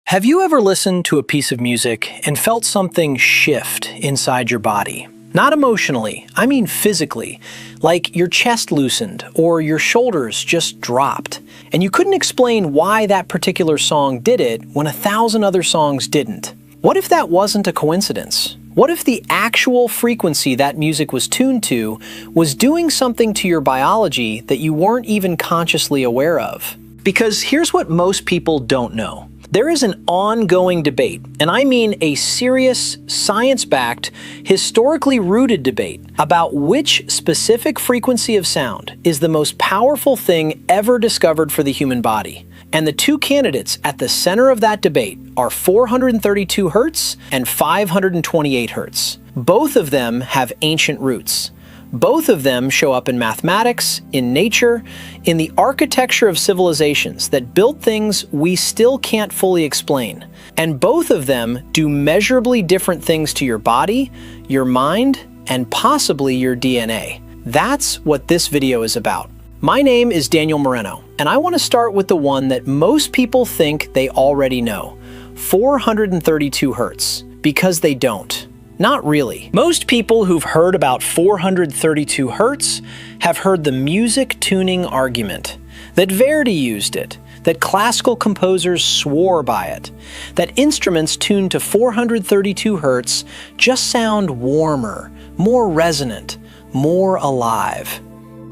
Have you ever listened to a piece of music and felt something shift inside your body? Not emotionally, I mean physically, like your chest loosened or your shoulders just dropped, and you couldn't explain why that particular song did it when 1,000 other songs didn't. What if that wasn't a coincidence? What if the actual frequency that music was tuned to was doing something to your biology that you weren't even consciously aware of? Because here's what most people don't know. There is an ongoing debate, and I mean a serious, science-backed, historically rooted debate about which specific frequency of sound is the most powerful thing ever discovered for the human body. And the two candidates at the center of that debate are 432 Hz and 528 Hz. Both of them have ancient roots. Both of them show up in mathematics, in nature, in the architecture of civilizations that built things we still can't fully explain. And both of them do measurably different things to your body, your mind, and possibly your DNA. That's what this video is about. My name is Daniel Moreno, and I want to start with the one that most people think they already know, 432 Hz, because they don't. Not really. Most people who've heard about 432 Hz have heard the music tuning argument, that Verdi used it, that classical composers swore by it, that instruments tuned to 432 Hz just sound warmer, more resonant, more alive.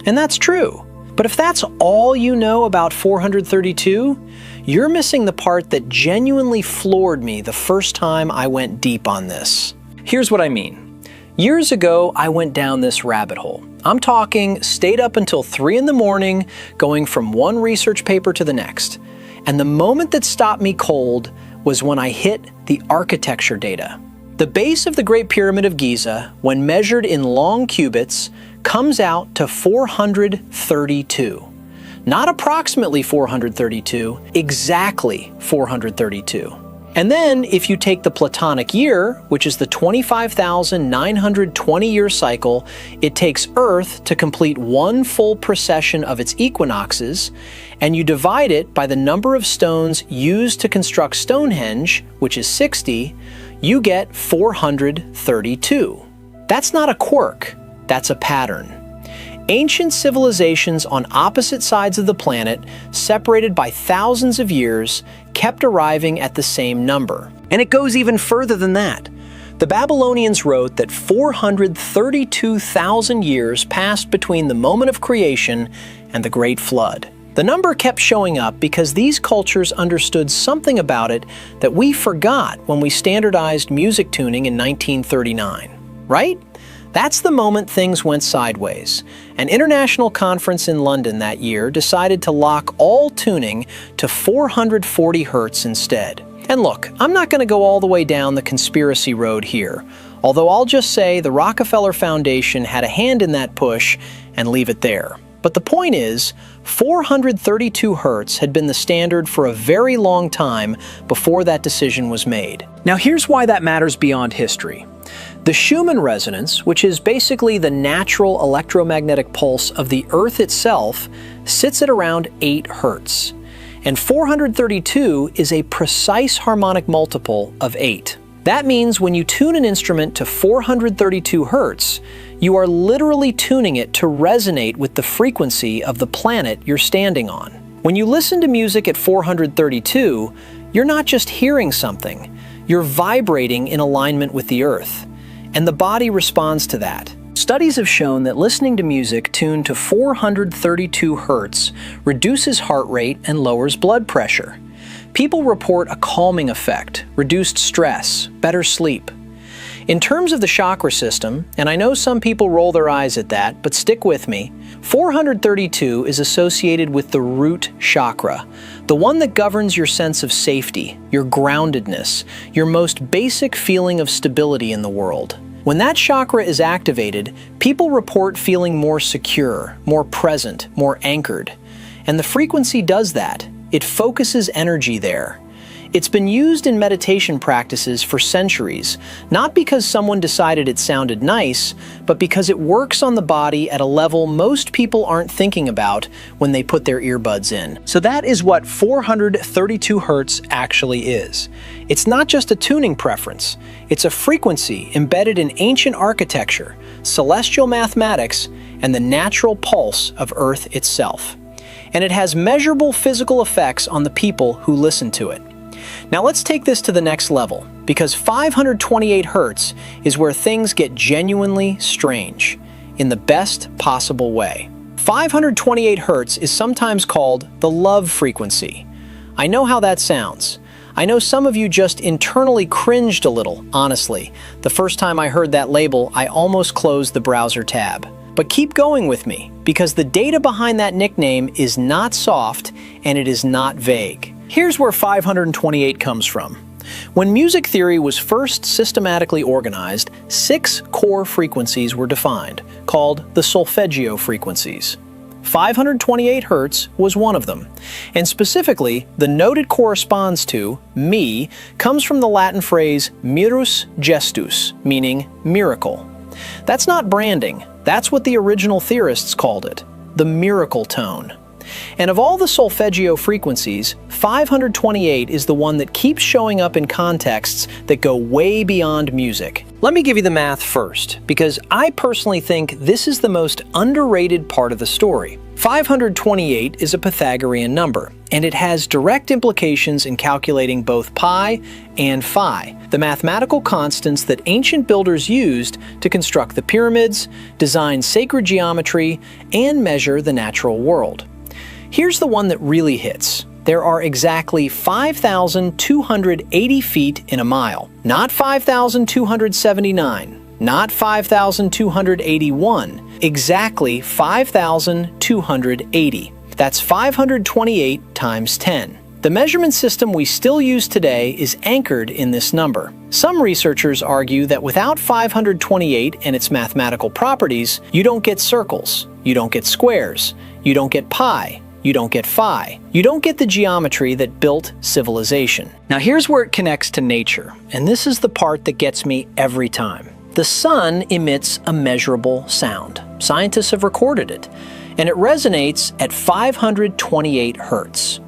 And that's true. But if that's all you know about 432, you're missing the part that genuinely floored me the first time I went deep on this. Here's what I mean. Years ago, I went down this rabbit hole. I'm talking stayed up until 3 in the morning, going from one research paper to the next. And the moment that stopped me cold was when I hit the architecture data. The base of the Great Pyramid of Giza, when measured in long cubits, comes out to 432. Not approximately 432, exactly 432. And then, if you take the Platonic year, which is the 25,920-year cycle it takes Earth to complete one full precession of its equinoxes, and you divide it by the number of stones used to construct Stonehenge, which is 60, you get 432. That's not a quirk, that's a pattern. Ancient civilizations on opposite sides of the planet, separated by thousands of years, kept arriving at the same number. And it goes even further than that. The Babylonians wrote that 432,000 years passed between the moment of creation and the Great Flood. The number kept showing up because these cultures understood something about it that we forgot when we standardized music tuning in 1939, right? That's the moment things went sideways. An international conference in London that year decided to lock all tuning to 440 Hz instead. And look, I'm not going to go all the way down the conspiracy road here, although I'll just say the Rockefeller Foundation had a hand in that push and leave it there. But the point is, 432 Hz had been the standard for a very long time before that decision was made. Now here's why that matters beyond history. The Schumann resonance, which is basically the natural electromagnetic pulse of the Earth itself, sits at around 8 Hz. And 432 is a precise harmonic multiple of 8. That means when you tune an instrument to 432 Hz, you are literally tuning it to resonate with the frequency of the planet you're standing on. When you listen to music at 432, you're not just hearing something, you're vibrating in alignment with the Earth. And the body responds to that. Studies have shown that listening to music tuned to 432 Hz reduces heart rate and lowers blood pressure. People report a calming effect, reduced stress, better sleep. In terms of the chakra system, and I know some people roll their eyes at that, but stick with me, 432 is associated with the root chakra, the one that governs your sense of safety, your groundedness, your most basic feeling of stability in the world. When that chakra is activated, people report feeling more secure, more present, more anchored. And the frequency does that. It focuses energy there. It's been used in meditation practices for centuries, not because someone decided it sounded nice, but because it works on the body at a level most people aren't thinking about when they put their earbuds in. So that is what 432 Hz actually is. It's not just a tuning preference, it's a frequency embedded in ancient architecture, celestial mathematics, and the natural pulse of Earth itself. And it has measurable physical effects on the people who listen to it. Now let's take this to the next level, because 528 Hz is where things get genuinely strange, in the best possible way. 528 Hz is sometimes called the love frequency. I know how that sounds. I know some of you just internally cringed a little, honestly. The first time I heard that label, I almost closed the browser tab. But keep going with me, because the data behind that nickname is not soft and it is not vague. Here's where 528 comes from. When music theory was first systematically organized, 6 core frequencies were defined, called the Solfeggio frequencies. 528 Hz was one of them, and specifically, the note it corresponds to, mi, comes from the Latin phrase mirus gestus, meaning miracle. That's not branding, that's what the original theorists called it, the miracle tone. And of all the Solfeggio frequencies, 528 is the one that keeps showing up in contexts that go way beyond music. Let me give you the math first, because I personally think this is the most underrated part of the story. 528 is a Pythagorean number, and it has direct implications in calculating both pi and phi, the mathematical constants that ancient builders used to construct the pyramids, design sacred geometry, and measure the natural world. Here's the one that really hits. There are exactly 5,280 feet in a mile. Not 5,279, not 5,281, exactly 5,280. That's 528 times 10. The measurement system we still use today is anchored in this number. Some researchers argue that without 528 and its mathematical properties, you don't get circles, you don't get squares, you don't get pi, you don't get phi. You don't get the geometry that built civilization. Now here's where it connects to nature, and this is the part that gets me every time. The sun emits a measurable sound. Scientists have recorded it, and it resonates at 528 Hz.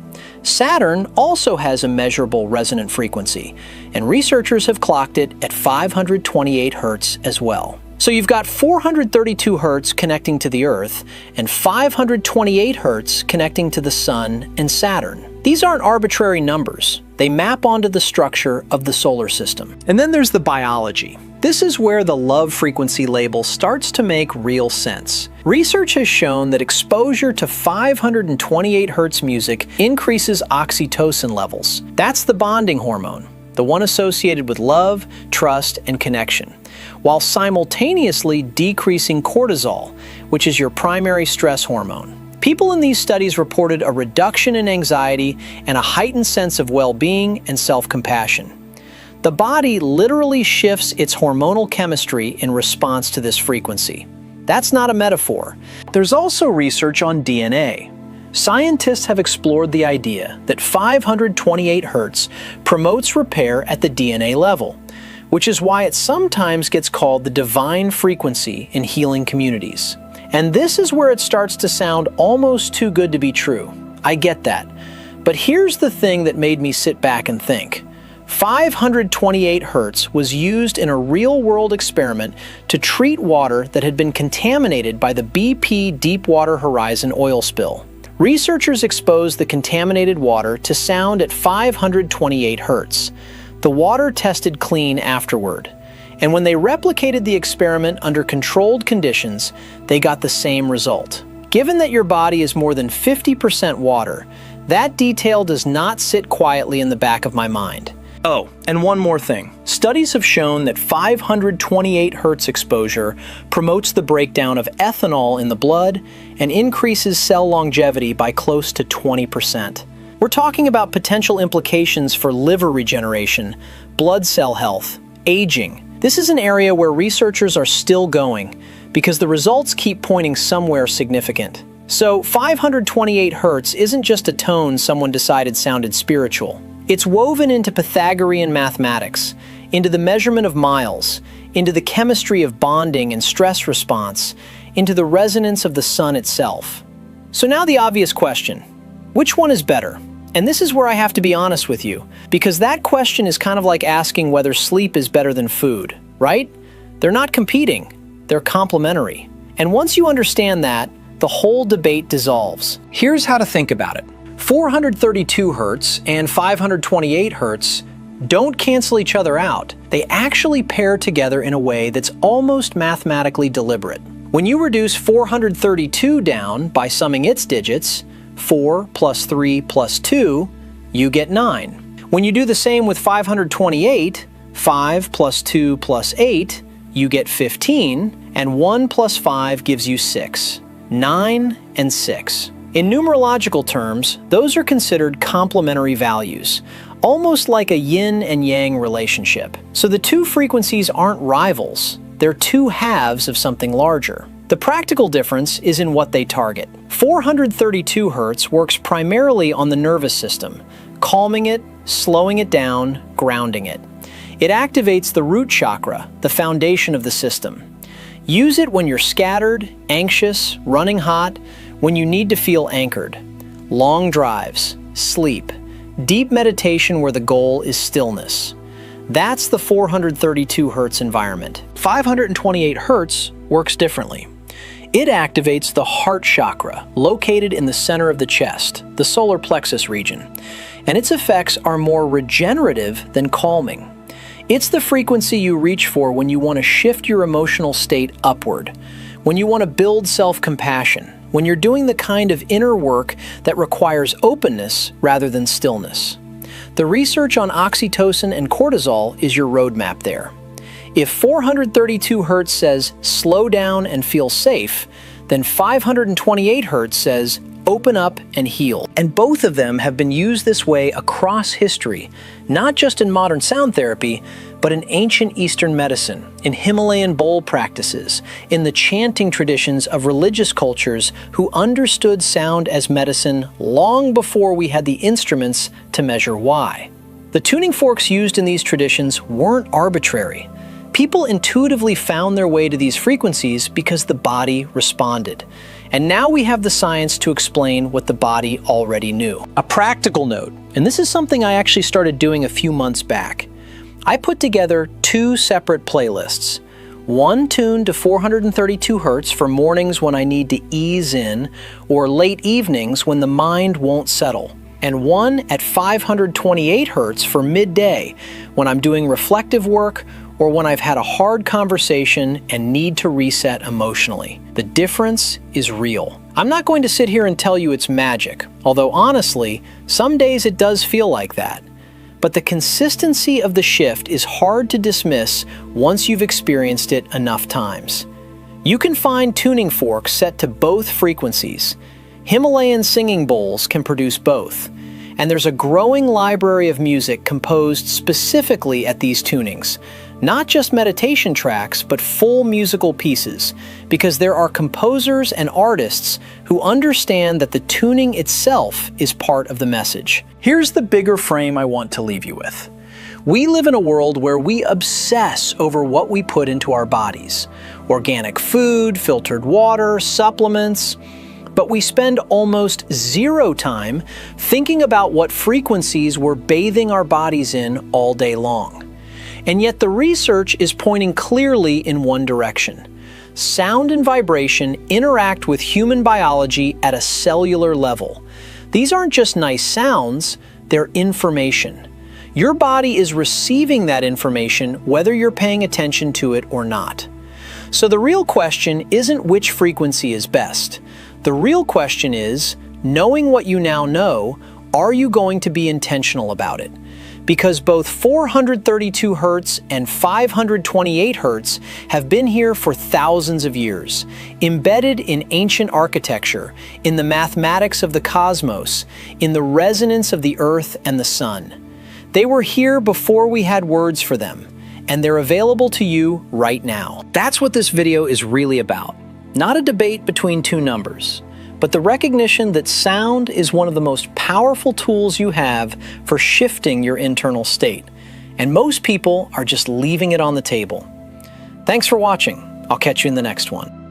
Saturn also has a measurable resonant frequency, and researchers have clocked it at 528 Hz as well. So you've got 432 Hz connecting to the Earth and 528 Hz connecting to the Sun and Saturn. These aren't arbitrary numbers. They map onto the structure of the solar system. And then there's the biology. This is where the love frequency label starts to make real sense. Research has shown that exposure to 528 Hz music increases oxytocin levels. That's the bonding hormone, the one associated with love, trust, and connection, while simultaneously decreasing cortisol, which is your primary stress hormone. People in these studies reported a reduction in anxiety and a heightened sense of well-being and self-compassion. The body literally shifts its hormonal chemistry in response to this frequency. That's not a metaphor. There's also research on DNA. Scientists have explored the idea that 528 Hz promotes repair at the DNA level, which is why it sometimes gets called the divine frequency in healing communities. And this is where it starts to sound almost too good to be true. I get that. But here's the thing that made me sit back and think. 528 Hz was used in a real-world experiment to treat water that had been contaminated by the BP Deepwater Horizon oil spill. Researchers exposed the contaminated water to sound at 528 Hz. The water tested clean afterward. And when they replicated the experiment under controlled conditions, they got the same result. Given that your body is more than 50% water, that detail does not sit quietly in the back of my mind. Oh, and one more thing. Studies have shown that 528 Hz exposure promotes the breakdown of ethanol in the blood and increases cell longevity by close to 20%. We're talking about potential implications for liver regeneration, blood cell health, aging. This is an area where researchers are still going because the results keep pointing somewhere significant. So 528 Hz isn't just a tone someone decided sounded spiritual. It's woven into Pythagorean mathematics, into the measurement of miles, into the chemistry of bonding and stress response, into the resonance of the sun itself. So now the obvious question, which one is better? And this is where I have to be honest with you, because that question is kind of like asking whether sleep is better than food, right? They're not competing, they're complementary. And once you understand that, the whole debate dissolves. Here's how to think about it. 432 Hz and 528 Hz don't cancel each other out. They actually pair together in a way that's almost mathematically deliberate. When you reduce 432 down by summing its digits, 4 plus 3 plus 2, you get 9. When you do the same with 528, 5 plus 2 plus 8, you get 15, and 1 plus 5 gives you 6. 9 and 6. In numerological terms, those are considered complementary values, almost like a yin and yang relationship. So the two frequencies aren't rivals, they're two halves of something larger. The practical difference is in what they target. 432 Hz works primarily on the nervous system, calming it, slowing it down, grounding it. It activates the root chakra, the foundation of the system. Use it when you're scattered, anxious, running hot, when you need to feel anchored. Long drives, sleep, deep meditation where the goal is stillness. That's the 432 Hz environment. 528 Hz works differently. It activates the heart chakra, located in the center of the chest, the solar plexus region, and its effects are more regenerative than calming. It's the frequency you reach for when you want to shift your emotional state upward, when you want to build self-compassion, when you're doing the kind of inner work that requires openness rather than stillness. The research on oxytocin and cortisol is your roadmap there. If 432 Hz says slow down and feel safe, then 528 Hz says open up and heal. And both of them have been used this way across history, not just in modern sound therapy, but in ancient Eastern medicine, in Himalayan bowl practices, in the chanting traditions of religious cultures who understood sound as medicine long before we had the instruments to measure why. The tuning forks used in these traditions weren't arbitrary. People intuitively found their way to these frequencies because the body responded. And now we have the science to explain what the body already knew. A practical note, and this is something I actually started doing a few months back. I put together two separate playlists. One tuned to 432 Hz for mornings when I need to ease in, or late evenings when the mind won't settle. And one at 528 Hz for midday when I'm doing reflective work or when I've had a hard conversation and need to reset emotionally. The difference is real. I'm not going to sit here and tell you it's magic, although honestly, some days it does feel like that. But the consistency of the shift is hard to dismiss once you've experienced it enough times. You can find tuning forks set to both frequencies. Himalayan singing bowls can produce both. And there's a growing library of music composed specifically at these tunings. Not just meditation tracks, but full musical pieces, because there are composers and artists who understand that the tuning itself is part of the message. Here's the bigger frame I want to leave you with. We live in a world where we obsess over what we put into our bodies. Organic food, filtered water, supplements. But we spend almost zero time thinking about what frequencies we're bathing our bodies in all day long. And yet the research is pointing clearly in one direction. Sound and vibration interact with human biology at a cellular level. These aren't just nice sounds, they're information. Your body is receiving that information whether you're paying attention to it or not. So the real question isn't which frequency is best. The real question is, knowing what you now know, are you going to be intentional about it? Because both 432 Hz and 528 Hz have been here for thousands of years, embedded in ancient architecture, in the mathematics of the cosmos, in the resonance of the earth and the sun. They were here before we had words for them, and they're available to you right now. That's what this video is really about. Not a debate between two numbers, but the recognition that sound is one of the most powerful tools you have for shifting your internal state. And most people are just leaving it on the table. Thanks for watching. I'll catch you in the next one.